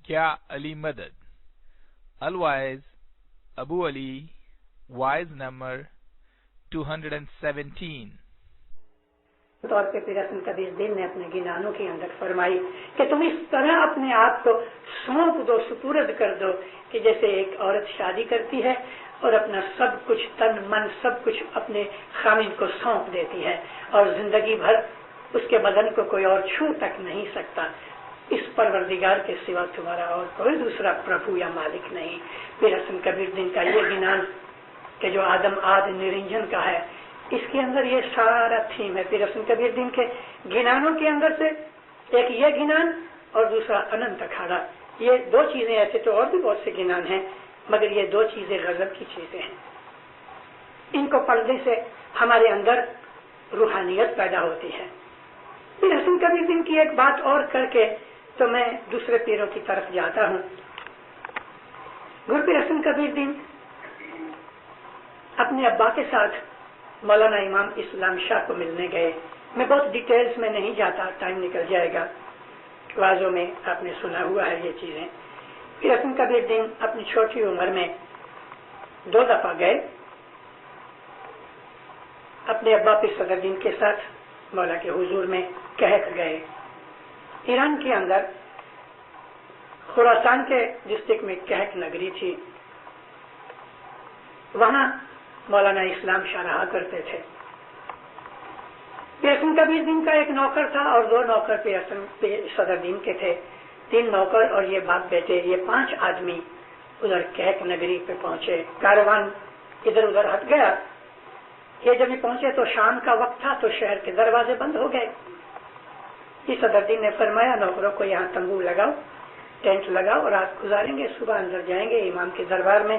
کیا علی مدد الوائز ابو علی wise number 217 طور پہ پیر حسن کبیر دین نے اپنے گنانوں کے اندر فرمائی کہ تم اس طرح اپنے آپ کو سونپ دو، سپرد کر دو کہ جیسے ایک عورت شادی کرتی ہے اور اپنا سب کچھ تن من سب کچھ اپنے خامد کو سونپ دیتی ہے اور زندگی بھر اس کے بدن کو کوئی اور چھو تک نہیں سکتا، اس پروردگار کے سوا تمہارا اور کوئی دوسرا پربھو یا مالک نہیں۔ پیر حسن کبیر دین کا یہ گنان کہ جو آدم آد نرنجن کا ہے، اس کے اندر یہ سارا تھیم ہے۔ پیر حسن کبیر دین کے گنانوں کے اندر سے ایک یہ گنان اور دوسرا اننت اکھاڑا، یہ دو چیزیں، ایسے تو اور بھی بہت سے گنان ہیں مگر یہ دو چیزیں غضب کی چیزیں ہیں۔ ان کو پڑھنے سے ہمارے اندر روحانیت پیدا ہوتی ہے۔ پیر حسن کبیر دین کی ایک بات اور کر کے تو میں دوسرے پیروں کی طرف جاتا ہوں۔ گر پیر حسن کبیر دین اپنے ابا کے ساتھ مولانا امام اسلام شاہ کو ملنے گئے۔ میں بہت ڈیٹیلز میں نہیں جاتا، ٹائم نکل جائے گا، واضح میں آپ نے سنا ہوا ہے یہ چیزیں۔ پیر حسن کبیر دین اپنی چھوٹی عمر میں 2 دفعہ گئے اپنے ابا پیر صدر دین کے ساتھ مولا کے حضور میں کہت گئے۔ ایران کے اندر خراسان کے ڈسٹرکٹ میں کہت نگری تھی، وہاں مولانا اسلام شاہ رہا کرتے تھے۔ پیر حسن کبیر دین کا ایک نوکر تھا اور 2 نوکر پیر صدر دین کے تھے، 3 نوکر اور یہ باپ بیٹے، یہ 5 آدمی ادھر کہت نگری پہ پہنچے۔ کاروان ادھر ادھر ہٹ گیا، یہ جب پہنچے تو شام کا وقت تھا تو شہر کے دروازے بند ہو گئے۔ صدر دین نے فرمایا نوکروں کو یہاں تمبو لگاؤ، ٹینٹ لگاؤ اور رات گزاریں گے، صبح اندر جائیں گے امام کے دربار میں۔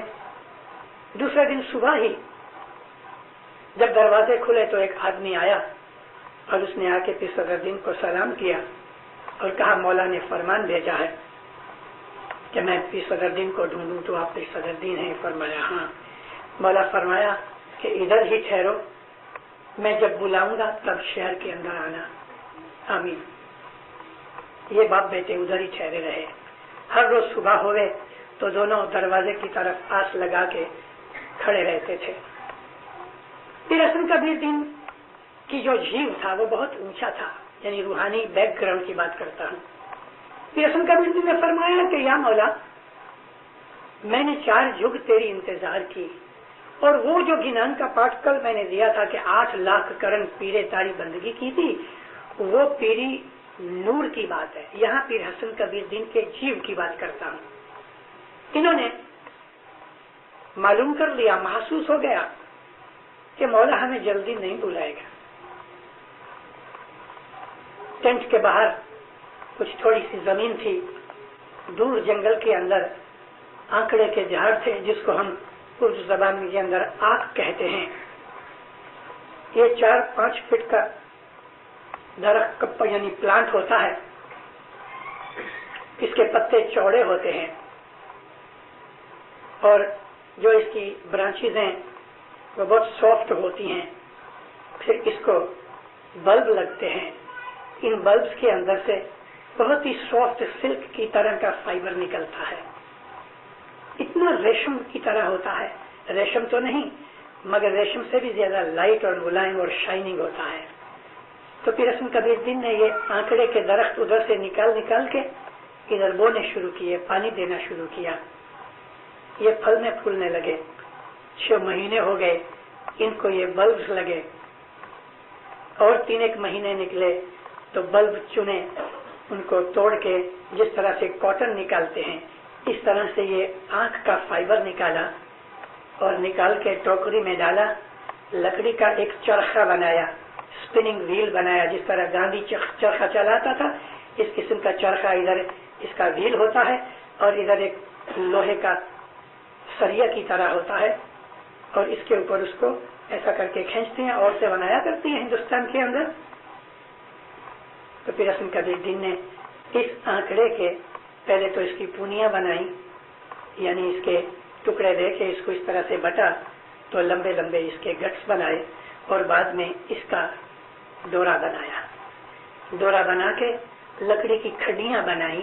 دوسرے دن صبح ہی جب دروازے کھلے تو ایک آدمی آیا اور اس نے آ کے پیر صدر دین کو سلام کیا اور کہا مولا نے فرمان بھیجا ہے کہ میں پیر صدر دین کو ڈھونڈوں تو آپ پیر صدر دین ہیں؟ فرمایا ہاں۔ مولا فرمایا کہ ادھر ہی ٹھہرو، میں جب بلاؤں گا تب شہر کے اندر آنا۔ آمین۔ یہ باپ بیٹے ادھر ہی ٹھہرے رہے۔ ہر روز صبح ہوئے تو دونوں دروازے کی طرف آس لگا کے کھڑے رہتے تھے۔ پیر حسن کبیر دین کی جو جیو تھا وہ بہت اونچا تھا، یعنی روحانی بیک گراؤنڈ کی بات کرتا ہوں۔ پیر حسن کبیر دین نے فرمایا کہ یا مولا میں نے 4 جگ تیری انتظار کی، اور وہ جو گنان کا پاٹ کل میں نے دیا تھا کہ 8 لاکھ کرن پیرے تاری بندگی کی تھی، وہ پیری نور کی بات ہے۔ یہاں پیر حسن کبیر دین کے جیو کی بات کرتا ہوں۔ انہوں نے معلوم کر لیا، محسوس ہو گیا کہ مولا ہمیں جلدی نہیں بلائے گا۔ ٹینٹ کے باہر کچھ تھوڑی سی زمین تھی، دور جنگل کے اندر آنکڑے کے جھاڑ تھے جس کو ہم اردو زبان کے اندر آک کہتے ہیں۔ یہ 4-5 فٹ کا درخت یعنی پلانٹ ہوتا ہے، اس کے پتے چوڑے ہوتے ہیں اور جو اس کی برانچز ہیں وہ بہت سافٹ ہوتی ہیں۔ پھر اس کو بلب لگتے ہیں، ان بلبس کے اندر سے بہت ہی سافٹ سلک کی طرح کا فائبر نکلتا ہے، اتنا ریشم کی طرح ہوتا ہے، ریشم تو نہیں مگر ریشم سے بھی زیادہ لائٹ اور ملائم اور شائننگ ہوتا ہے۔ تو پیر حسن کبیر دین نے یہ آنکڑے کے درخت ادھر سے نکال کے ادھر بونے شروع کیے، پانی دینا شروع کیا، یہ پھلنے پھولنے لگے۔ 6 مہینے ہو گئے، ان کو یہ بلبز لگے اور 3 مہینے نکلے تو بلب چنے، ان کو توڑ کے جس طرح سے کاٹن نکالتے ہیں اس طرح سے یہ آنکھ کا فائبر نکالا اور نکال کے ٹوکری میں ڈالا، لکڑی کا ایک چرخہ بنایا، اسپننگ ویل بنایا، جس طرح گاندھی چرخہ چلاتا تھا اس قسم کا چرخہ، ادھر اس کا ویل ہوتا ہے اور ادھر ایک لوہے کا سریا کی طرح ہوتا ہے اور اس کے اوپر اس کو ایسا کر کے کھینچتے ہیں، عورتیں بنایا کرتی ہیں ہندوستان کے اندر۔ تو پیر حسن کبیر دین نے اس آنکڑے کے پہلے تو اس کی پونیاں بنائی، یعنی اس کے ٹکڑے دے کے اس کو اس طرح سے بٹا تو لمبے لمبے اس کے گٹس بنائے اور بعد میں اس کا ڈورا بنایا، ڈورا بنا کے لکڑی کی کھڈیاں بنائی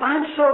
500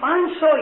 500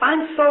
500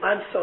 500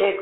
1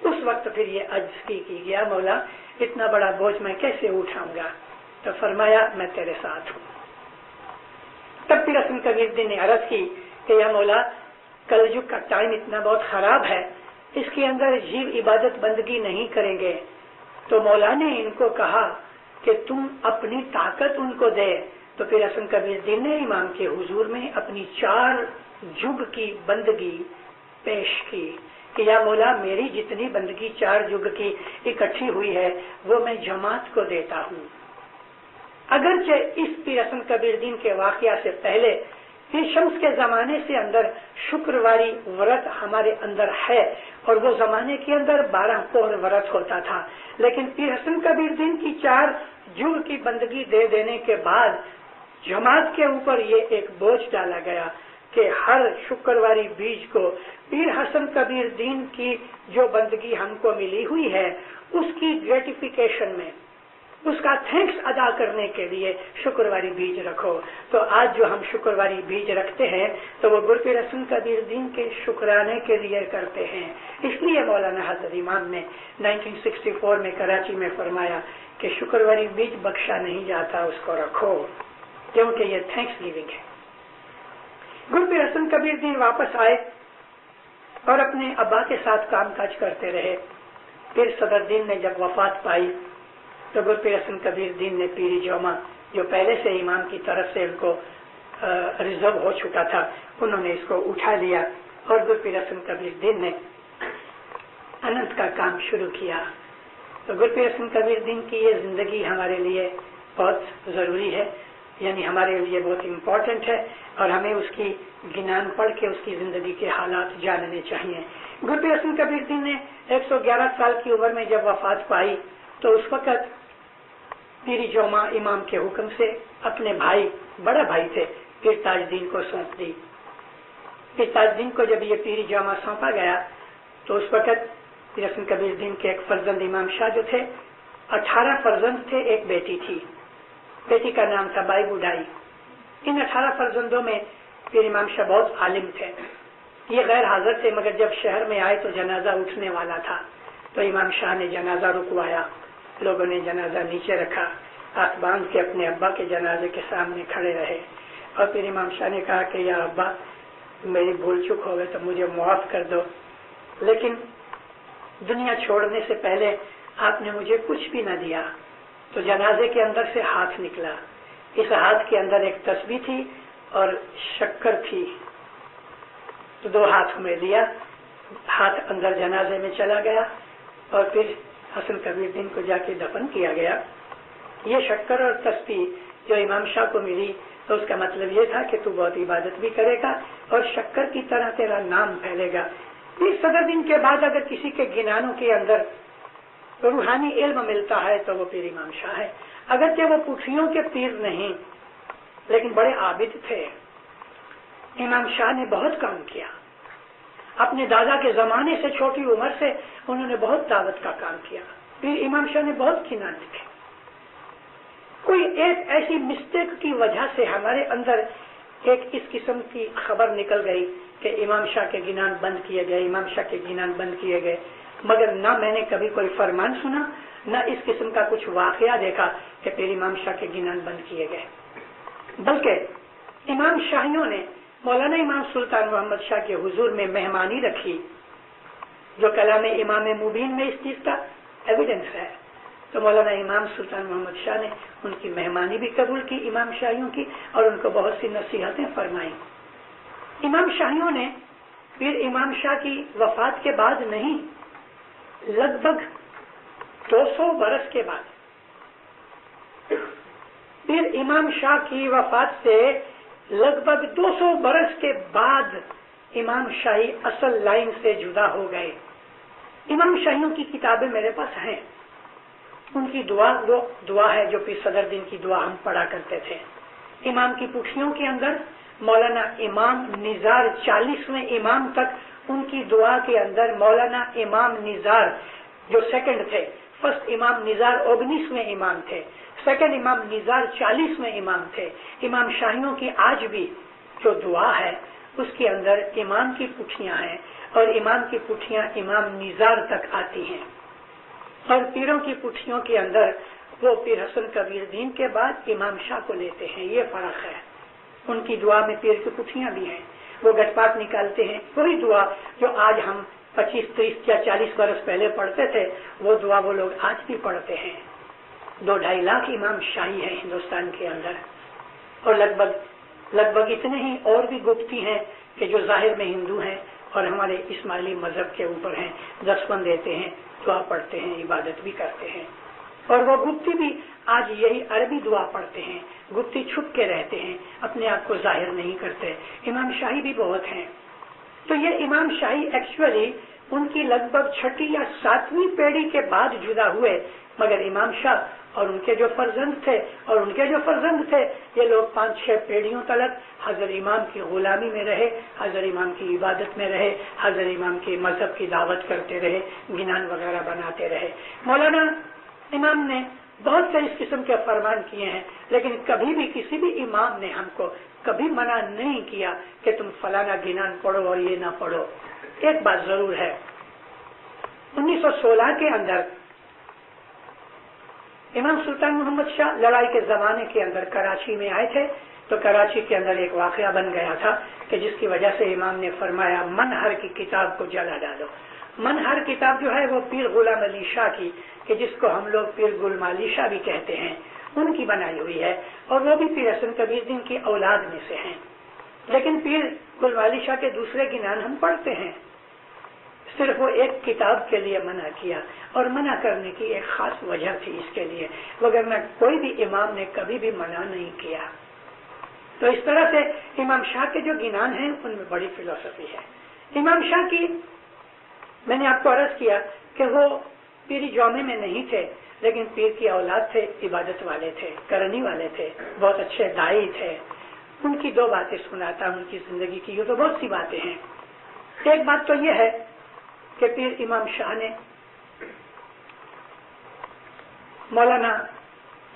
اس وقت پھر یہ عجز کی گیا، مولا اتنا بڑا بوجھ میں کیسے اٹھاؤں گا؟ تو فرمایا میں تیرے ساتھ ہوں۔ تب پھر حسن کبیر الدین نے عرض کی کہ یا مولا کلجگ کا ٹائم اتنا بہت خراب ہے، اس کے اندر جیو عبادت بندگی نہیں کریں گے۔ تو مولا نے ان کو کہا کہ تم اپنی طاقت ان کو دے۔ تو پھر حسن کبیر الدین نے امام کے حضور میں اپنی 4 جگ کی بندگی پیش کی کہ یا مولا میری جتنی بندگی 4 جگ کی اکٹھی ہوئی ہے وہ میں جماعت کو دیتا ہوں۔ اگرچہ اس پیر حسن کبیر الدین کے واقعہ سے پہلے پیر شمس کے زمانے سے اندر شکرواری ورت ہمارے اندر ہے اور وہ زمانے کے اندر 12 پور ورت ہوتا تھا، لیکن پیر حسن کبیر الدین کی 4 جگ کی بندگی دے دینے کے بعد جماعت کے اوپر یہ ایک بوجھ ڈالا گیا کہ ہر شکرواری بیج کو پیر حسن کبیر الدین کی جو بندگی ہم کو ملی ہوئی ہے اس کی گریٹیفیکیشن میں، اس کا تھینکس ادا کرنے کے لیے شکرواری بیج رکھو۔ تو آج جو ہم شکرواری بیج رکھتے ہیں تو وہ گر پیر حسن کبیر الدین کے شکرانے کے لیے کرتے ہیں۔ اس لیے مولانا حضرت امام نے 1964 میں کراچی میں فرمایا کہ شکرواری بیج بخشا نہیں جاتا، اس کو رکھو، کیونکہ یہ تھینکس گیونگ ہے۔ گر پیر حسن کبیر الدین واپس آئے اور اپنے ابا کے ساتھ کام کاج کرتے رہے۔ پھر صدر الدین نے جب وفات پائی تو گر پیر حسن کبیر الدین نے پیری جوما جو پہلے سے امام کی طرف سے ان کو ریزرو ہو چکا تھا، انہوں نے اس کو اٹھا لیا اور گر پیر حسن کبیر الدین نے اننت کا کام شروع کیا۔ تو گر پیر حسن کبیر الدین کی یہ زندگی ہمارے لیے بہت ضروری ہے، یعنی ہمارے لیے بہت امپورٹنٹ ہے اور ہمیں اس کی گنان پڑھ کے اس کی زندگی کے حالات جاننے چاہیے۔ گر پیر حسن کبیر الدین نے 111 سال کی عمر میں جب وفات پائی تو اس وقت پیری جوما امام کے حکم سے اپنے بھائی، بڑا بھائی تھے، پیر تاج الدین کو سونپ دی۔ پیر تاج الدین کو جب یہ پیری جوما سونپا گیا تو اس وقت پیر حسن کبیر الدین کے ایک فرزند امام شاہ جو تھے، 18 فرزند تھے، ایک بیٹی تھی، بیٹی کا نام تھا بائی بوڈھائی۔ ان 18 فرزندوں میں پیر امام شاہ بہت عالم تھے، یہ غیر حاضر تھے، مگر جب شہر میں آئے تو جنازہ اٹھنے والا تھا تو امام شاہ نے جنازہ رکوایا، لوگوں نے جنازہ نیچے رکھا، ہاتھ باندھ کے اپنے ابا کے جنازے کے سامنے کھڑے رہے اور پھر امام شاہ نے کہا کہ یا ابا میری بھول چک ہو گئے تو مجھے معاف کر دو، لیکن دنیا چھوڑنے سے پہلے آپ نے مجھے کچھ بھی نہ دیا۔ تو جنازے کے اندر سے ہاتھ نکلا، اس ہاتھ کے اندر ایک تسبیح تھی اور شکر تھی، تو 2 ہاتھ میں لیا، ہاتھ اندر جنازے میں چلا گیا اور پھر حسن کبیر الدین کو جا کے دفن کیا گیا۔ یہ شکر اور تسبیح جو امام شاہ کو ملی تو اس کا مطلب یہ تھا کہ تو بہت عبادت بھی کرے گا اور شکر کی طرح تیرا نام پھیلے گا۔ پھر صدر دن کے بعد اگر کسی کے گنانوں کے اندر روحانی علم ملتا ہے تو وہ پیر امام شاہ ہے، اگرچہ وہ پٹھیوں کے پیر نہیں لیکن بڑے عابد تھے۔ امام شاہ نے بہت کام کیا، اپنے دادا کے زمانے سے چھوٹی عمر سے انہوں نے بہت دعوت کا کام کیا۔ پھر امام شاہ نے بہت گنان لکھے۔ کوئی ایک ایسی مسٹیک کی وجہ سے ہمارے اندر ایک اس قسم کی خبر نکل گئی کہ امام شاہ کے گنان بند کیے گئے، امام شاہ کے گنان بند کیے گئے، مگر نہ میں نے کبھی کوئی فرمان سنا، نہ اس قسم کا کچھ واقعہ دیکھا کہ پھر امام شاہ کے گنان بند کیے گئے، بلکہ امام شاہیوں نے مولانا امام سلطان محمد شاہ کے حضور میں مہمانی رکھی، جو کلام امام مبین میں اس چیز کا ایویڈنس ہے۔ تو مولانا امام سلطان محمد شاہ نے ان کی مہمانی بھی قبول کی، امام شاہیوں کی، اور ان کو بہت سی نصیحتیں فرمائیں۔ امام شاہیوں نے پھر امام شاہ کی وفات کے بعد نہیں، لگ بھگ 200 برس کے بعد، پھر امام شاہ کی وفات سے لگ بھگ 200 برس کے بعد امام شاہی اصل لائن سے جدا ہو گئے۔ امام شاہیوں کی کتابیں میرے پاس ہیں، ان کی دعا وہ دعا ہے جو پھر صدر دن کی دعا ہم پڑھا کرتے تھے۔ امام کی پٹھیوں کے اندر مولانا امام نزار 40ویں امام تک ان کی دعا کے اندر مولانا امام نزار جو سیکنڈ تھے، فرسٹ امام نزار 19ویں امام تھے، سیکنڈ امام نزار 40ویں امام تھے۔ امام شاہیوں کی آج بھی جو دعا ہے اس کے اندر امام کی پٹھیاں ہیں اور امام کی پٹھیاں امام نزار تک آتی ہیں، اور پیروں کی پٹھیوں کے اندر وہ پیر حسن کبیر دین کے بعد امام شاہ کو لیتے ہیں. یہ فرق ہے. ان کی دعا میں پیر کی پٹھیاں بھی ہیں. وہ گٹ پاٹ نکالتے ہیں، وہی دعا جو آج ہم 25, 30 یا 40 برس پہلے پڑھتے تھے، وہ دعا وہ لوگ آج بھی پڑھتے ہیں. 2-2.5 لاکھ امام شاہی ہیں ہندوستان کے اندر، اور لگ بھگ اتنے ہی اور بھی گپتی ہیں کہ جو ظاہر میں ہندو ہیں اور ہمارے اسماعیلی مذہب کے اوپر ہیں، دسپن دیتے ہیں، دعا پڑھتے ہیں، عبادت بھی کرتے ہیں. اور وہ گپتی بھی آج یہی عربی دعا پڑھتے ہیں. گپتی چھپ کے رہتے ہیں، اپنے آپ کو ظاہر نہیں کرتے. امام شاہی بھی بہت ہیں. تو یہ امام شاہی ایکچولی ان کی لگ بھگ 6 یا 7ویں پیڑھی کے بعد جدا ہوئے، مگر امام شاہ اور ان کے جو فرزند تھے یہ لوگ 5-6 پیڑھیوں تلک حضرت امام کی غلامی میں رہے، حضرت امام کی عبادت میں رہے، حضرت امام کی مذہب کی دعوت کرتے رہے، گنان وغیرہ بناتے رہے. مولانا امام نے بہت سے اس قسم کے فرمان کیے ہیں، لیکن کبھی بھی کسی بھی امام نے ہم کو کبھی منع نہیں کیا کہ تم فلانا گنان پڑھو اور یہ نہ پڑھو. ایک بات ضرور ہے، 1916 کے اندر امام سلطان محمد شاہ لڑائی کے زمانے کے اندر کراچی میں آئے تھے، تو کراچی کے اندر ایک واقعہ بن گیا تھا کہ جس کی وجہ سے امام نے فرمایا منہر کی کتاب کو جلا ڈالو. منہر کتاب جو ہے وہ پیر غلام علی شاہ کی، کہ جس کو ہم لوگ پیر غلام علی شاہ بھی کہتے ہیں، ان کی بنائی ہوئی ہے، اور وہ بھی پیر حسن کبیر دین کی اولاد میں سے ہیں. لیکن پیر غلام علی شاہ کے دوسرے گنان ہم پڑھتے ہیں. صرف وہ ایک کتاب کے لیے منع کیا، اور منع کرنے کی ایک خاص وجہ تھی اس کے لیے، وگرنہ کوئی بھی امام نے کبھی بھی منع نہیں کیا. تو اس طرح سے امام شاہ کے جو گنان ہیں ان میں بڑی فلسفی ہے. امام شاہ کی میں نے آپ کو عرض کیا کہ وہ پیری جومے میں نہیں تھے، لیکن پیر کی اولاد تھے، عبادت والے تھے، کرنی والے تھے، بہت اچھے دائی تھے. ان کی 2 باتیں سناتا ہوں ان کی زندگی کی. یہ تو بہت سی باتیں ہیں. ایک بات تو یہ ہے کہ پیر امام شاہ نے مولانا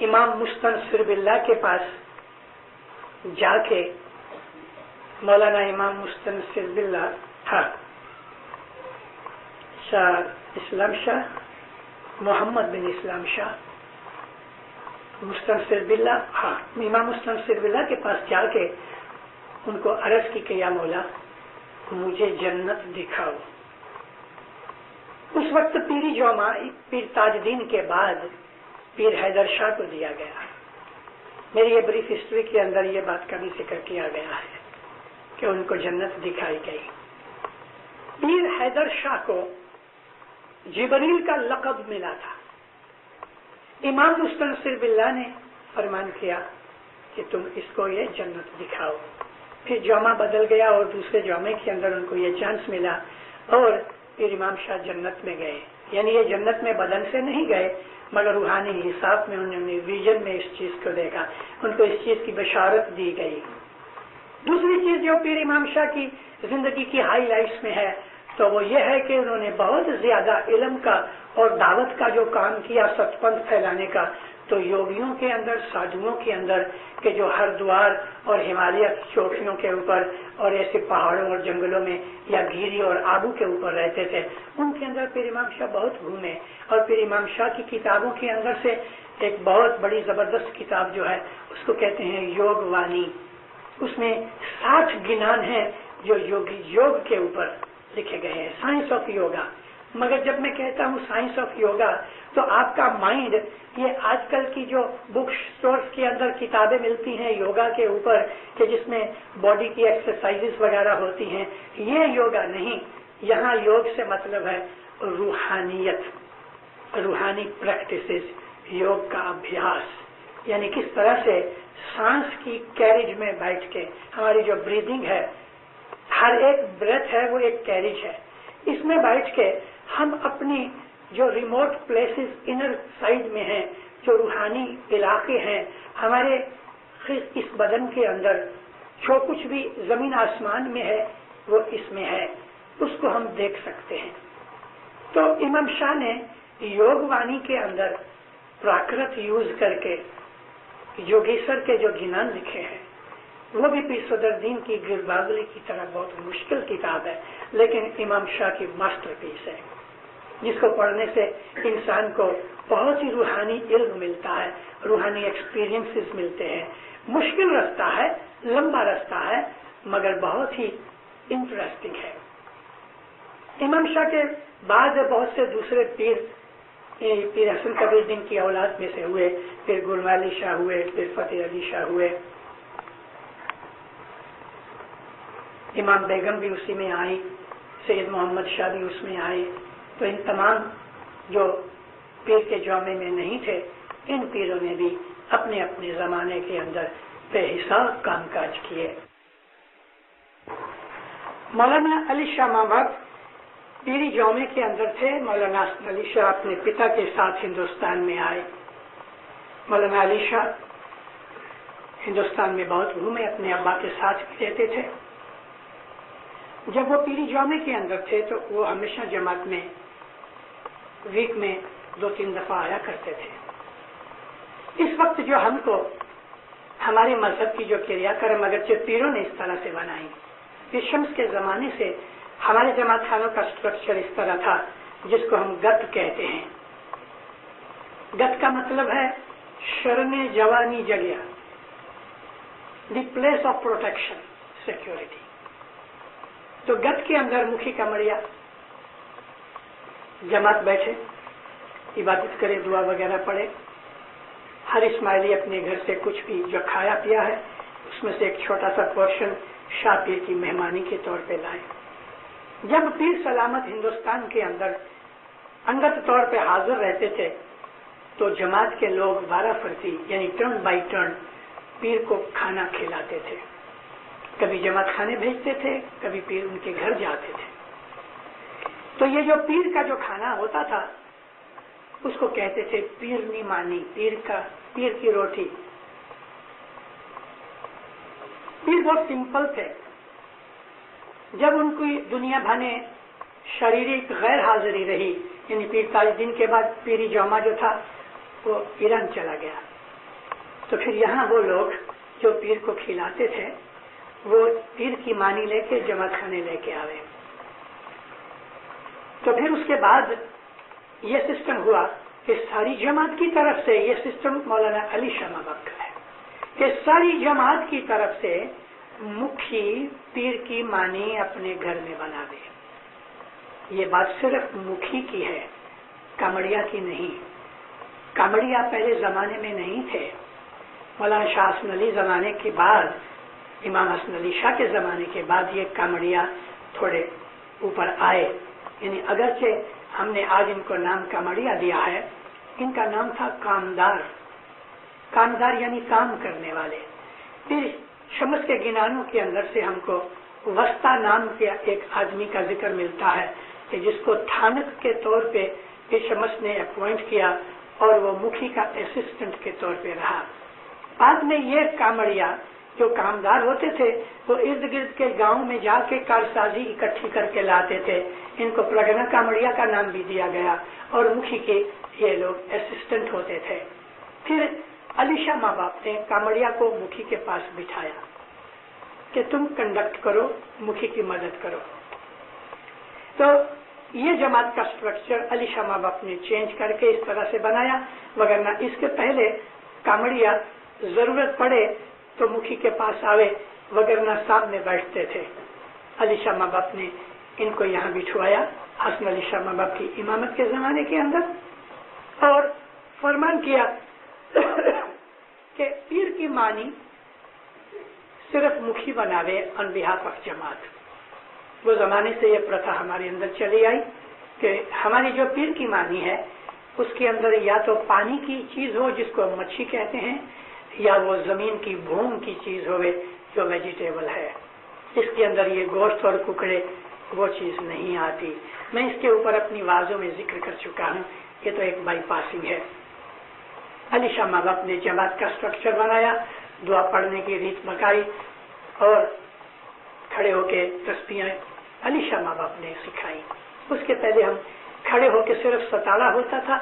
امام مستنصر باللہ کے پاس جا کے، مولانا امام مستنصر باللہ شاہ اسلام شاہ محمد بن اسلام شاہ مستنصر باللہ، امام مستنصر باللہ کے پاس جا کے ان کو عرض کی کہ یا مولا مجھے جنت دکھاؤ. اس وقت پیری جوما پیر تاج دین کے بعد پیر حیدر شاہ کو دیا گیا. میری یہ بریف ہسٹری کے اندر یہ بات کا بھی ذکر کیا گیا ہے کہ ان کو جنت دکھائی گئی. پیر حیدر شاہ کو جبریل کا لقب ملا تھا. امام مستنصر باللہ نے فرمان کیا کہ تم اس کو یہ جنت دکھاؤ. پھر جوما بدل گیا اور دوسرے جومے کے اندر ان کو یہ چانس ملا، اور پھر امام شاہ جنت میں گئے. یعنی یہ جنت میں بدن سے نہیں گئے، مگر روحانی حساب میں انہوں نے ویژن میں اس چیز کو دیکھا، ان کو اس چیز کی بشارت دی گئی. دوسری چیز جو پیر امام شاہ کی زندگی کی ہائی لائٹس میں ہے تو وہ یہ ہے کہ انہوں نے بہت زیادہ علم کا اور دعوت کا جو کام کیا، ستپنتھ پھیلانے کا. تو یوگیوں کے اندر، سادھوؤں کے اندر کہ جو ہردوار اور ہمالیہ چوٹیوں کے اوپر اور ایسے پہاڑوں اور جنگلوں میں یا گیری اور آبو کے اوپر رہتے تھے، ان کے اندر پیر امام شاہ بہت گھومے. اور پیر امام شاہ کی کتابوں کے اندر سے ایک بہت بڑی زبردست کتاب جو ہے اس کو کہتے ہیں یوگ وانی. اس میں 60 گنان ہیں جو یوگ کے اوپر لکھے گئے ہیں، سائنس آف یوگا. مگر جب میں کہتا ہوں سائنس آف یوگا تو آپ کا مائنڈ یہ آج کل کی جو بک سٹورز کے اندر کتابیں ملتی ہیں یوگا کے اوپر کہ جس میں باڈی کی ایکسرسائزز وغیرہ ہوتی ہیں، یہ یوگا نہیں. یہاں یوگ سے مطلب ہے روحانیت، روحانی پریکٹسز، یوگ کا ابھیاس. یعنی کس طرح سے سانس کی کیریج میں بیٹھ کے ہماری جو بریدنگ ہے، ہر ایک بریتھ ہے وہ ایک کیریج ہے، اس میں بیٹھ کے ہم اپنی جو ریموٹ پلیسز انر سائڈ میں ہیں، جو روحانی علاقے ہیں ہمارے اس بدن کے اندر، جو کچھ بھی زمین آسمان میں ہے وہ اس میں ہے، اس کو ہم دیکھ سکتے ہیں. تو امام شاہ نے یوگ وانی کے اندر پراکرت یوز کر کے یوگیشور کے جو گنان لکھے ہیں، وہ بھی پیر صدرالدین کی گرباغلی کی طرح بہت مشکل کتاب ہے، لیکن امام شاہ کی ماسٹر پیس ہے، جس کو پڑھنے سے انسان کو بہت ہی روحانی علم ملتا ہے، روحانی ایکسپیرینسز ملتے ہیں۔ مشکل رستہ ہے، لمبا رستہ ہے، مگر بہت ہی انٹرسٹنگ ہے۔ امام شاہ کے بعد بہت سے دوسرے پیر حسن کبیر الدین کی اولاد میں سے ہوئے، پھر گلما علی شاہ ہوئے، پھر فتح علی شاہ ہوئے، امام بیگم بھی اسی میں آئی، سید محمد شاہ بھی اس میں آئے۔ تو ان تمام جو پیر کے جامع میں نہیں تھے، ان پیروں نے بھی اپنے اپنے زمانے کے اندر بے حساب کام کاج کیے۔ مولانا علی شاہ ماباب پیری جامع کے اندر تھے۔ مولانا حسن علی شاہ اپنے پتا کے ساتھ ہندوستان میں آئے۔ مولانا علی شاہ ہندوستان میں بہت گھومے، اپنے ابا کے ساتھ بھی رہتے تھے۔ جب وہ پیری جامع کے اندر تھے تو وہ ہمیشہ جماعت میں ویک میں 2-3 دفعہ آیا کرتے تھے۔ اس وقت جو ہم کو ہمارے مذہب کی جو کریا کرم اگرچہ پیروں نے اس طرح سے بنائی، پیر شمس کے زمانے سے ہمارے جماعت خانوں کا سٹرکچر اس طرح تھا جس کو ہم گت کہتے ہیں۔ گت کا مطلب ہے شرن جوانی جگہ، the place of protection, security. تو گت کے اندر مکھی کمڑیا، جماعت بیٹھے، عبادت کرے، دعا وغیرہ پڑھے، ہر اسماعیلی اپنے گھر سے کچھ بھی جو کھایا پیا ہے اس میں سے ایک چھوٹا سا پورشن شاہ پیر کی مہمانی کے طور پہ لائے۔ جب پیر سلامت ہندوستان کے اندر انگت طور پہ حاضر رہتے تھے تو جماعت کے لوگ 12 فرتی یعنی ٹرن بائی ٹرن پیر کو کھانا کھلاتے تھے۔ کبھی جماعت خانے بھیجتے تھے، کبھی پیر ان کے گھر جاتے تھے۔ تو یہ جو پیر کا جو کھانا ہوتا تھا اس کو کہتے تھے پیرنی مانی، پیر کی روٹی۔ پیر بہت سمپل تھے۔ جب ان کی دنیا بھانے شریرک غیر حاضری رہی، یعنی پیر 40 دن کے بعد پیری جامع جو تھا وہ ایران چلا گیا، تو پھر یہاں وہ لوگ جو پیر کو کھلاتے تھے وہ پیر کی مانی لے کے جماعت خانے لے کے آئے۔ تو پھر اس کے بعد یہ سسٹم ہوا کہ ساری جماعت کی طرف سے، یہ سسٹم مولانا علی شاہ ماباب کا ہے کہ ساری جماعت کی طرف سے مکھی پیر کی مانی اپنے گھر میں بنا دے۔ یہ بات صرف مکھی کی ہے، کامڑیا کی نہیں۔ کامڑیا پہلے زمانے میں نہیں تھے۔ مولانا شاہ حسن علی زمانے کے بعد، امام حسن علی شاہ کے زمانے کے بعد یہ کامڑیا تھوڑے اوپر آئے۔ یعنی اگرچہ ہم نے آج ان کو نام کامڑیا دیا ہے، ان کا نام تھا کامدار۔ کامدار یعنی کام کرنے والے۔ پھر شمس کے گنانوں کے اندر سے ہم کو وسطا نام کے ایک آدمی کا ذکر ملتا ہے کہ جس کو تھانک کے طور پہ شمس نے اپوائنٹ کیا اور وہ مکھی کا اسسٹنٹ کے طور پہ رہا۔ بعد میں یہ کامڑیا جو کامدار ہوتے تھے وہ ارد گرد کے گاؤں میں جا کے کارسازی اکٹھی کر کے لاتے تھے۔ ان کو پرگنا کامڑیا کا نام بھی دیا گیا اور مکھی کے یہ لوگ اسسٹنٹ ہوتے تھے۔ پھر علی شاہ ماں باپ نے کامڑیا کو مکھی کے پاس بٹھایا کہ تم کنڈکٹ کرو، مکھی کی مدد کرو۔ تو یہ جماعت کا سٹرکچر علی شاہ ماں باپ نے چینج کر کے اس طرح سے بنایا، وگرنہ اس کے پہلے کامڑیا ضرورت پڑے تو مکھی کے پاس آوے، وگرنہ سامنے بیٹھتے تھے۔ علی شاہ ماں باپ نے ان کو یہاں بٹھوایا حسن علی شاہ ماں باپ کی امامت کے زمانے کے اندر، اور فرمان کیا کہ پیر کی مانی صرف مکھی بناوے آن بہاف آف جماعت۔ وہ زمانے سے یہ پرتھا ہمارے اندر چلی آئی کہ ہماری جو پیر کی مانی ہے اس کے اندر یا تو پانی کی چیز ہو جس کو مچھی کہتے ہیں، یا وہ زمین کی بھون کی چیز ہوئے جو ویجیٹیبل ہے۔ اس کے اندر یہ گوشت اور ککڑے وہ چیز نہیں آتی۔ میں اس کے اوپر اپنی واضحوں میں ذکر کر چکا ہوں، یہ تو ایک بائی پاسنگ ہے۔ علی شاہ ماں باپ نے جماعت کا سٹرکچر بنایا، دعا پڑھنے کی ریت بتائی اور کھڑے ہو کے تسبیحیں علی شاہ ماں باپ نے سکھائی۔ اس کے پہلے ہم کھڑے ہو کے صرف ستارہ ہوتا تھا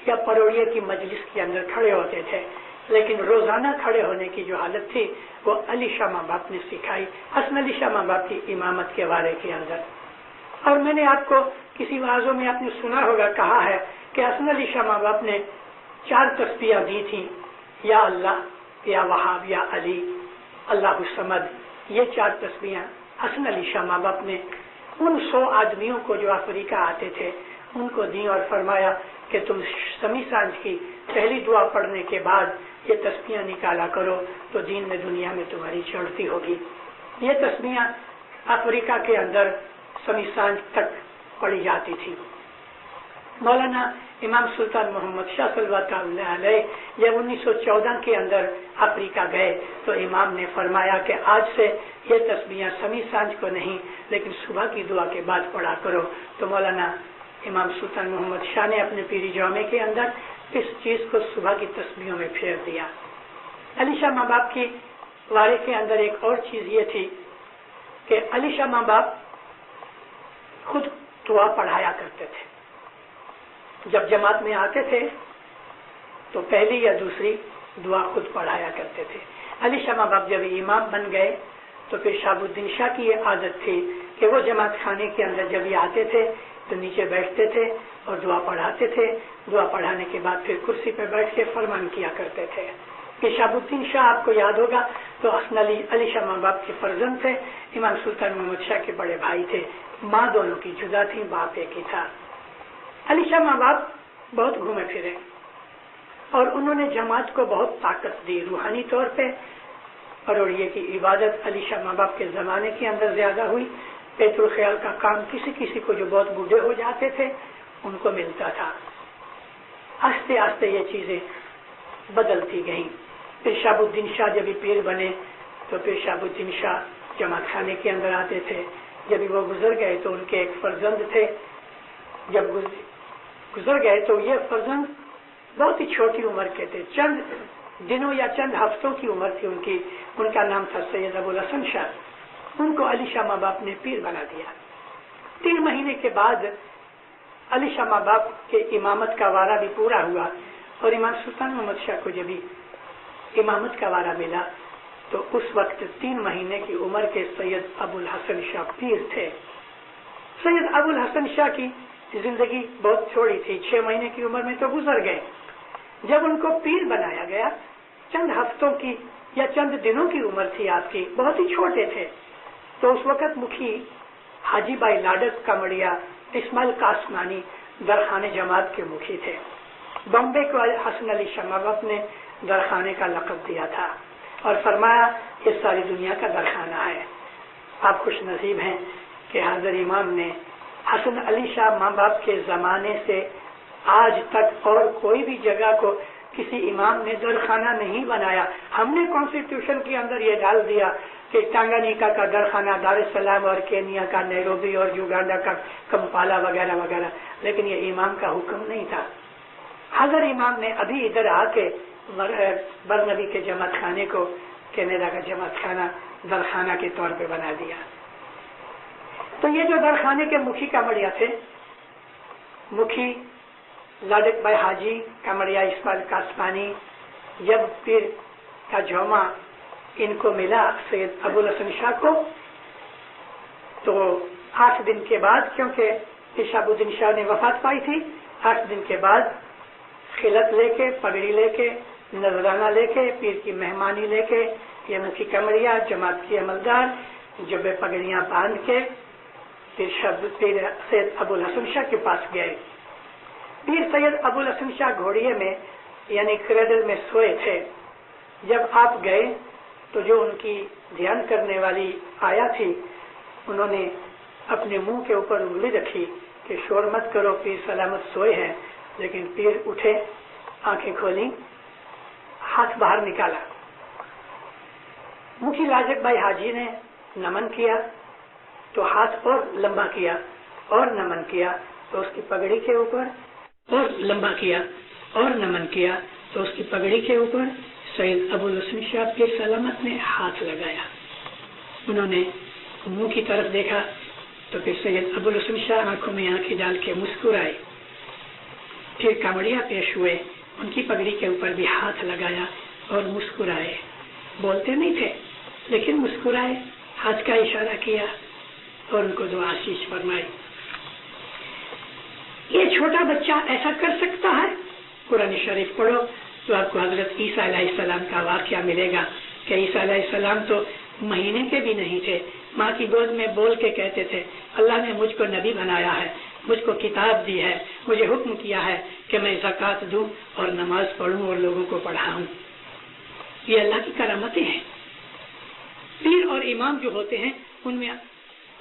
یا پروڑیے کی مجلس کے اندر کھڑے ہوتے تھے، لیکن روزانہ کھڑے ہونے کی جو حالت تھی وہ علی شاہ ماں باپ نے سکھائی، حسن علی شاہ ماں باپ کی امامت کے بارے کے اندر۔ اور میں نے آپ کو کسی وعظوں میں آپ نے سنا ہوگا کہا ہے کہ حسن علی شاہ ماں باپ نے 4 تسبیحیں دی تھی، یا اللہ، یا وہاب، یا علی، اللہ الصمد۔ یہ 4 تسبیحیں حسن علی شاہ ماں باپ نے ان 100 آدمیوں کو جو افریقہ آتے تھے ان کو دی، اور فرمایا کہ تم سمی سانج کی پہلی دعا پڑھنے کے بعد یہ تسبیحیں نکالا کرو تو دین میں دنیا میں تمہاری چڑھتی ہوگی۔ یہ تسبیحیں افریقہ کے اندر سمی سانج تک پڑھی جاتی تھی۔ مولانا امام سلطان محمد شاہ صلی اللہ علیہ جب 1914 کے اندر افریقہ گئے تو امام نے فرمایا کہ آج سے یہ تسبیحیں سمی سانج کو نہیں لیکن صبح کی دعا کے بعد پڑھا کرو۔ تو مولانا امام سلطان محمد شاہ نے اپنے پیری جامع کے اندر اس چیز کو صبح کی تسبیحوں میں پھیر دیا۔ علی شاہ ماں باپ کی بارے کے اندر ایک اور چیز یہ تھی کہ علی شاہ ماں باپ خود دعا پڑھایا کرتے تھے۔ جب جماعت میں آتے تھے تو پہلی یا دوسری دعا خود پڑھایا کرتے تھے۔ علی شاہ ماں باپ جب امام بن گئے تو پھر شہاب الدین شاہ کی یہ عادت تھی کہ وہ جماعت خانے کے اندر جب یہ آتے تھے تو نیچے بیٹھتے تھے اور دعا پڑھاتے تھے۔ دعا پڑھانے کے بعد پھر کرسی پہ بیٹھ کے فرمان کیا کرتے تھے کہ شہاب الدین شاہ آپ کو یاد ہوگا تو حسن علی شاہ ماں باپ کے فرزند تھے، امام سلطان محمد شاہ کے بڑے بھائی تھے، ماں دونوں کی جدا تھی، باپ ایک ہی تھا۔ علی شاہ ماں باپ بہت گھومے پھرے اور انہوں نے جماعت کو بہت طاقت دی روحانی طور پہ، اور یہ کی عبادت علی شاہ ماں باپ کے زمانے کے اندر زیادہ ہوئی۔ بیت الخیال کا کام کسی کسی کو جو بہت بوڑھے ہو جاتے تھے ان کو ملتا تھا۔ آہستہ آہستہ یہ چیزیں بدلتی گئیں۔ پھر شہاب الدین شاہ جب پیر بنے تو پھر شہاب الدین شاہ جماعت خانے کے اندر آتے تھے۔ جب وہ گزر گئے تو ان کے ایک فرزند تھے، جب گزر گئے تو یہ فرزند بہت ہی چھوٹی عمر کے تھے، چند دنوں یا چند ہفتوں کی عمر تھی ان کی۔ ان کا نام تھا سید ابوالحسن شاہ۔ ان کو علی شاہ ماں باپ نے پیر بنا دیا۔ 3 مہینے کے بعد علی شاہ ماں باپ کے امامت کا وعدہ بھی پورا ہوا، اور امام سلطان محمد شاہ کو جب امامت کا وعدہ ملا تو اس وقت 3 مہینے کی عمر کے سید ابوالحسن شاہ پیر تھے۔ سید ابوالحسن شاہ کی زندگی بہت چھوٹی تھی، 6 مہینے کی عمر میں تو گزر گئے۔ جب ان کو پیر بنایا گیا چند ہفتوں کی یا چند دنوں کی عمر تھی آپ کی، بہت ہی چھوٹے تھے، تو اس وقت مکھی حاجی بھائی لاڈت کمڑیا اسماعیل قاسمانی درخانے جماعت کے مکھی تھے۔ بمبے کو حسن علی شاہ ماں باپ نے درخانے کا لقب دیا تھا اور فرمایا یہ ساری دنیا کا درخانہ ہے۔ آپ خوش نصیب ہیں کہ حاضر امام نے حسن علی شاہ ماں باپ کے زمانے سے آج تک اور کوئی بھی جگہ کو کسی امام نے درخانہ نہیں بنایا۔ ہم نے کانسٹیٹیوشن کے اندر یہ ڈال دیا کہ ٹانگانیکا کا درخانہ دار السلام اور کینیا کا نیروبی اور یوگانڈا کا کمپالا وغیرہ وغیرہ، لیکن یہ امام کا حکم نہیں تھا۔ حضر امام نے ابھی ادھر آ کے برنبی کے جماعت خانے کو کینیڈا کا جماعت خانہ درخانہ کے طور پہ بنا دیا۔ تو یہ جو درخانے کے مکھی کمڑیا تھے، مکھی لاڈک بھائی حاجی کمڑیا اسماعیل قاسمانی، جب پیر کا جومہ ان کو ملا سید ابوالحسن شاہ کو تو 8 دن کے بعد، کیونکہ شہاب الدین شاہ نے وفات پائی تھی، 8 دن کے بعد خلعت لے کے، پگڑی لے کے، نذرانہ لے کے، پیر کی مہمانی لے کے یہ مکھی کمڑیا جماعت کی عملدار جبے پگڑیاں باندھ کے پیر سید ابوالحسن شاہ کے پاس گئے۔ پیر سید ابوالحسن شاہ گھوڑیے میں یعنی کریڈل میں سوئے تھے۔ جب آپ گئے تو جو ان کی دھیان کرنے والی آیا تھی انہوں نے اپنے منہ کے اوپر انگلی رکھی کہ شور مت کرو، پیر سلامت سوئے ہیں، لیکن پیر اٹھے، آنکھیں کھولی، ہاتھ باہر نکالا۔ مکھی لاجک بھائی حاجی نے نمن کیا تو ہاتھ اور لمبا کیا اور نمن کیا تو اس کی پگڑی کے اوپر اور لمبا کیا اور نمن کیا تو اس کی پگڑی کے اوپر سید ابوالحسن شاہ پیر سلامت نے ہاتھ لگایا۔ انہوں نے منہ کی طرف دیکھا تو پھر سید ابوالحسن شاہ آنکھوں میں آنکھیں ڈال کے مسکرائے، پھر کمڑیا پیش ہوئے، ان کی پگڑی کے اوپر بھی ہاتھ لگایا اور مسکرائے. بولتے نہیں تھے لیکن مسکرائے, ہاتھ کا اشارہ کیا اور ان کو دعا آشیش فرمائی. یہ چھوٹا بچہ ایسا کر سکتا ہے؟ قرآن شریف پڑھو تو آپ کو حضرت عیسیٰ علیہ السلام کا واقعہ ملے گا کہ عیسیٰ علیہ السلام تو مہینے کے بھی نہیں تھے. ماں کی گود میں بول کے کہتے تھے اللہ نے مجھ کو نبی بنایا ہے, مجھ کو کتاب دی ہے, مجھے حکم کیا ہے کہ میں زکوٰۃ دوں اور نماز پڑھوں اور لوگوں کو پڑھاؤں. یہ اللہ کی کرامتیں ہیں. پیر اور امام جو ہوتے ہیں ان میں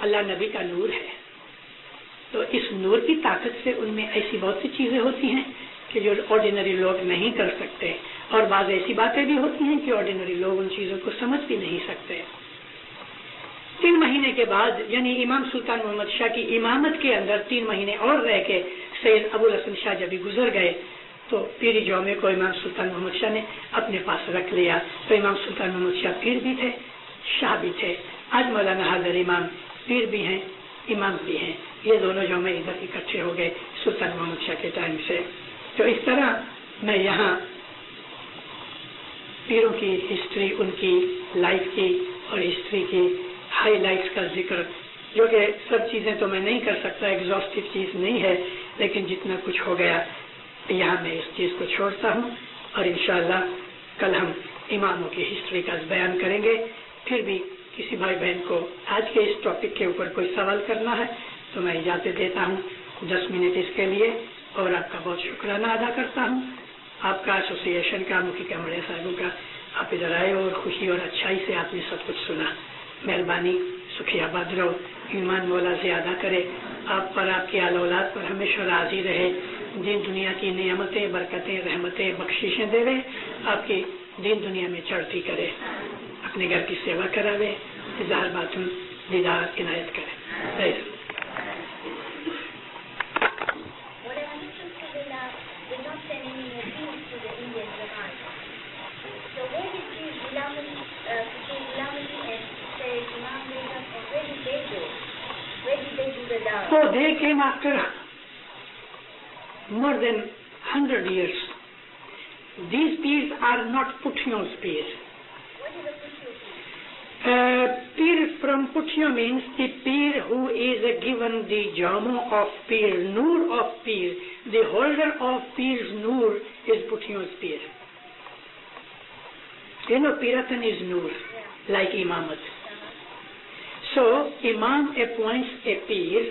اللہ نبی کا نور ہے, تو اس نور کی طاقت سے ان میں ایسی بہت سی چیزیں ہوتی ہیں کہ جو آرڈینری لوگ نہیں کر سکتے, اور بعض ایسی باتیں بھی ہوتی ہیں کہ آرڈینری لوگ ان چیزوں کو سمجھ بھی نہیں سکتے. 3 مہینے کے بعد یعنی امام سلطان محمد شاہ کی امامت کے اندر 3 مہینے اور رہ کے سید ابو الحسن شاہ جب بھی گزر گئے تو پیری جومے کو امام سلطان محمد شاہ نے اپنے پاس رکھ لیا. تو امام سلطان محمد شاہ پیر بھی تھے, شاہ بھی تھے. آج مولانا حاضر امام پیر بھی ہیں, امام بھی ہیں. یہ دونوں جومے ادھر اکٹھے ہو گئے سلطان محمد شاہ کے ٹائم سے. تو اس طرح میں یہاں پیروں کی ہسٹری, ان کی لائف کی اور ہسٹری کی ہائی لائٹس کا ذکر, جو کہ سب چیزیں تو میں نہیں کر سکتا, ایگزاسٹو چیز نہیں ہے, لیکن جتنا کچھ ہو گیا یہاں میں اس چیز کو چھوڑتا ہوں. اور انشاءاللہ کل ہم اماموں کی ہسٹری کا بیان کریں گے. پھر بھی کسی بھائی بہن کو آج کے اس ٹاپک کے اوپر کوئی سوال کرنا ہے تو میں اجازت دیتا ہوں 10 منٹ اس کے لیے, اور آپ کا بہت شکرانہ ادا کرتا ہوں. آپ کا ایسوسی ایشن کا, مکھی کمرے صاحبوں کا, آپ ادھر آئے اور خوشی اور اچھائی سے آپ نے سب کچھ سنا. مہربانی, سکھی آباد رہو, ایمان مولا زیادہ کرے, آپ پر, آپ کی آل اولاد پر ہمیشہ راضی رہے, دین دنیا کی نعمتیں, برکتیں, رحمتیں, بخششیں دے رہے, آپ کی دین دنیا میں چڑھتی کرے, اپنے گھر کی سیوا کراوے, اظہار باتوں دیدار عنایت کرے. So they came after more than 100 years. These peers are not Puthiyo's peers. Peer from Puthiyo means the peer who is given the jamo of peer, noor of peer. The holder of peer's noor is Puthiyo's peer. You know, Piratan is noor, like imamat. So, imam appoints a peer,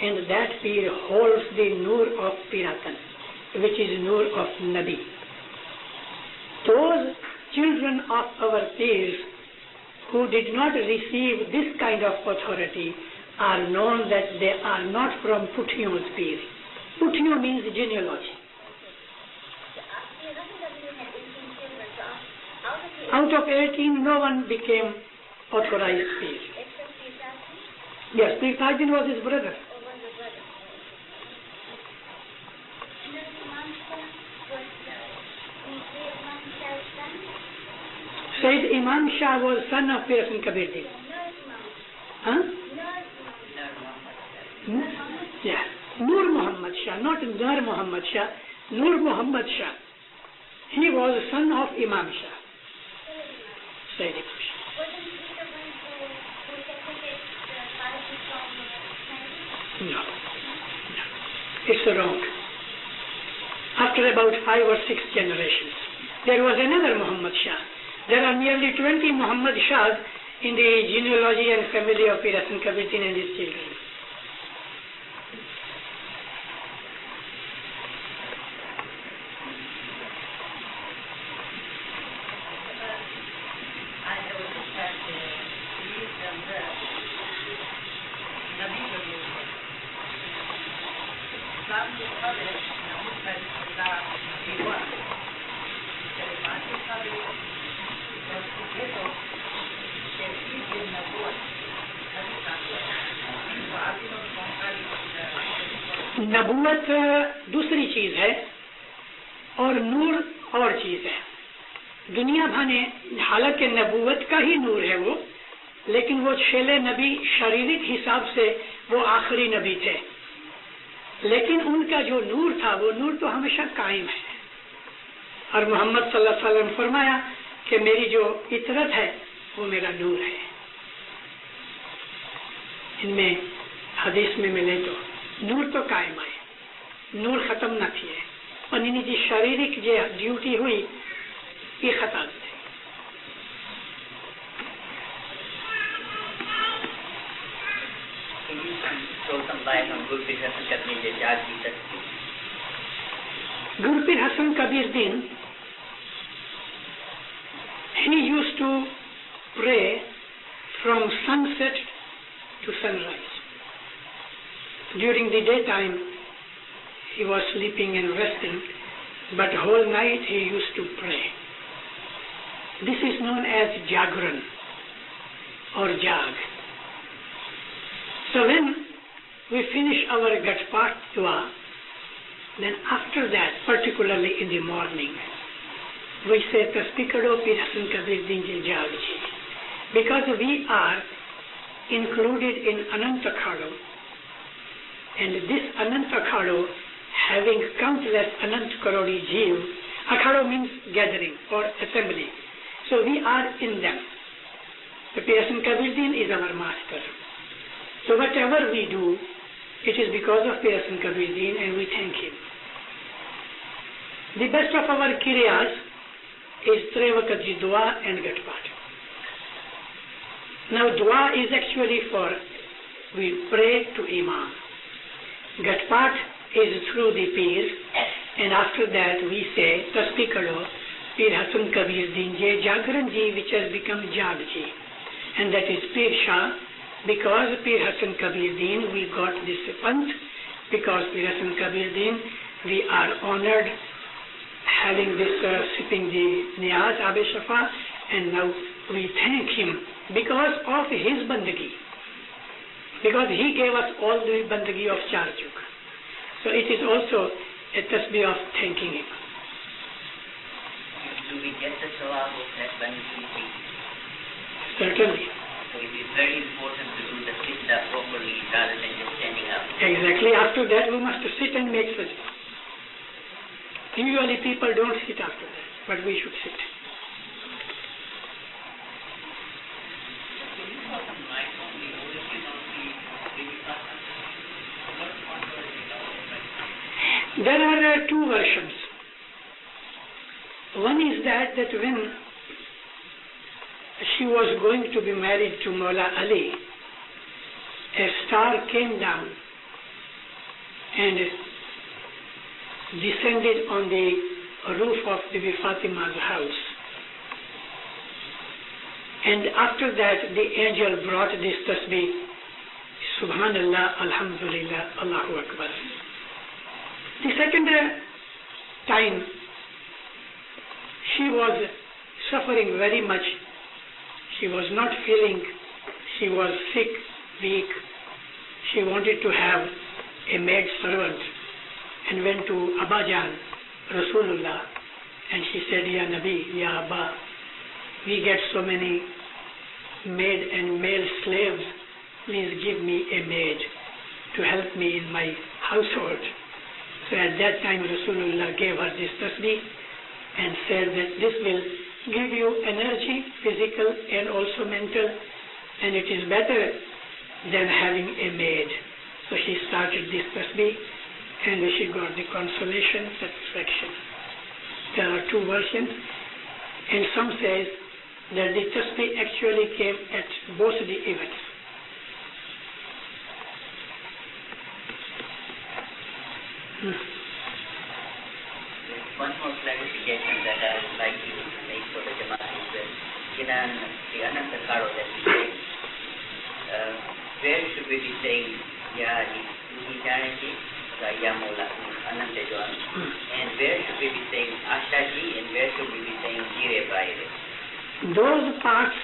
and that peer holds the noor of Piratan, which is noor of Nabi. Those children of our peers who did not receive this kind of authority are known that they are not from Puthiyo's peer. Puthiyo means genealogy. Out of 18, no one became authorized peer. Yes, Pir Tajuddin was his brother. Sayyid Imam Shah was son of Pir Hasan Kabir Din. Huh? Yeah. Nur Muhammad Shah, not Nur Muhammad Shah, Nur Muhammad Shah. He was son of Imam Shah. Sayyid Imam Shah. No. It's wrong. After about 5 or 6 generations, there was another Muhammad Shah. There are nearly 20 Muhammad Shahs in the genealogy and family of Pir Hasan Kabir Din and his children. نبوت دوسری چیز ہے اور نور اور چیز ہے. دنیا بھانے حالانکہ نبوت کا ہی نور ہے وہ, لیکن وہ شیل نبی شریرک حساب سے وہ آخری نبی تھے, لیکن ان کا جو نور تھا وہ نور تو ہمیشہ قائم ہے. اور محمد صلی اللہ علیہ وسلم نے فرمایا کہ میری جو فطرت ہے وہ میرا نور ہے. ان میں حدیث میں ملے تو نور تو قائم ہے, نور ختم نہ تھیے, اور ان جی شاریرک جو ڈیوٹی ہوئی یہ ختم تھی. Gurpir Hasan Kabir Din, he used to pray from sunset to sunrise. During the daytime, he was sleeping and resting, but whole night he used to pray. This is known as Jagran or Jag. So when we finish our Gatpat Dua, then after that, particularly in the morning, we say Tasbih Karo Pir Hasan Kabir Din Ji Jag Ji, because we are included in Anant Akhado, and this Anant Akhado having countless Anant Karodi Jeev. Akhado means gathering or assembly, so we are in them. The Pir Hasan Kabir Din is our master, so whatever we do, it is because of Pir Hasan Kabir Din, and we thank him. The best of our kiryas is Trevakatji Dua and Gatpat. Now Dua is actually for, we pray to Imam. Gatpat is through the Pir, and after that we say Tasbih Karo Pir Hasan Kabir Din Ji Jagran Ji, which has become Jag Ji, and that is Pir Shah. Because Pir Hasan Kabir Din, we got this Panth. Because Pir Hasan Kabir Din, we are honored having this sipping the Niyaz Abe Shafa, and now we thank him because of his bandagi. Because he gave us all the bandagi of Char Chuk. So it is also a tasbih of thanking him. Do we get the sawab of that bandagi? Certainly. So it is very important to do the sajda properly rather than just standing up. Exactly. After that we must sit and make sajda. Usually people don't sit after that, but we should sit. There are two versions. One is that when she was going to be married to Mawla Ali, a star came down and descended on the roof of Bibi Fatima's house. And after that, the angel brought this tasbih, Subhanallah, Alhamdulillah, Allahu Akbar. The second time, she was suffering very much. She was not feeling, she was sick, weak. She wanted to have a maid servant and went to Abajan, Rasulullah, and she said, Ya Nabi, Ya Abba, we get so many maid and male slaves, please give me a maid to help me in my household. So at that time Rasulullah gave her this tasbih and said that this will give you energy, physical and also mental, and it is better than having a maid. So she started this tasbih and she got the consolation, satisfaction. There are two versions, and some says that the tasbih actually came at both the events. One more clarification that I would like to make for the Jamaat is that in the Anant Akhado that we say, where should we be saying Ya Ali, Tuhi Janaji, Ya Mawla, Anant Joan, and where should we be saying Ashaji, and where should we be saying Jire Baire? Those parts,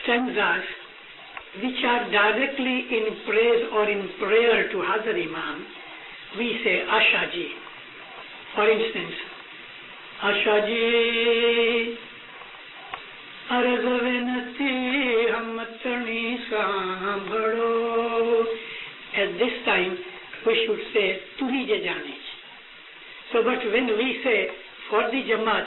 stanzas, which are directly in praise or in prayer to Hazar Imam, we say Ashaji. For instance, Ashaji Arz Vinati Hammatani Sambhado. At this time, we should say Tuhi Je Jane. So, but when we say for the Jamaat,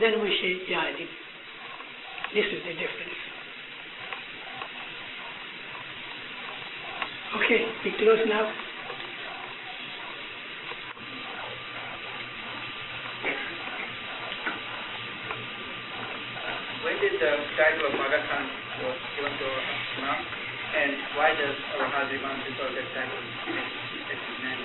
Then we say, yeah, this is the difference. Okay, we close now. When did the title of Aga Khan was given to Imam, and why does Al-Haz Imam deserve that title at his name?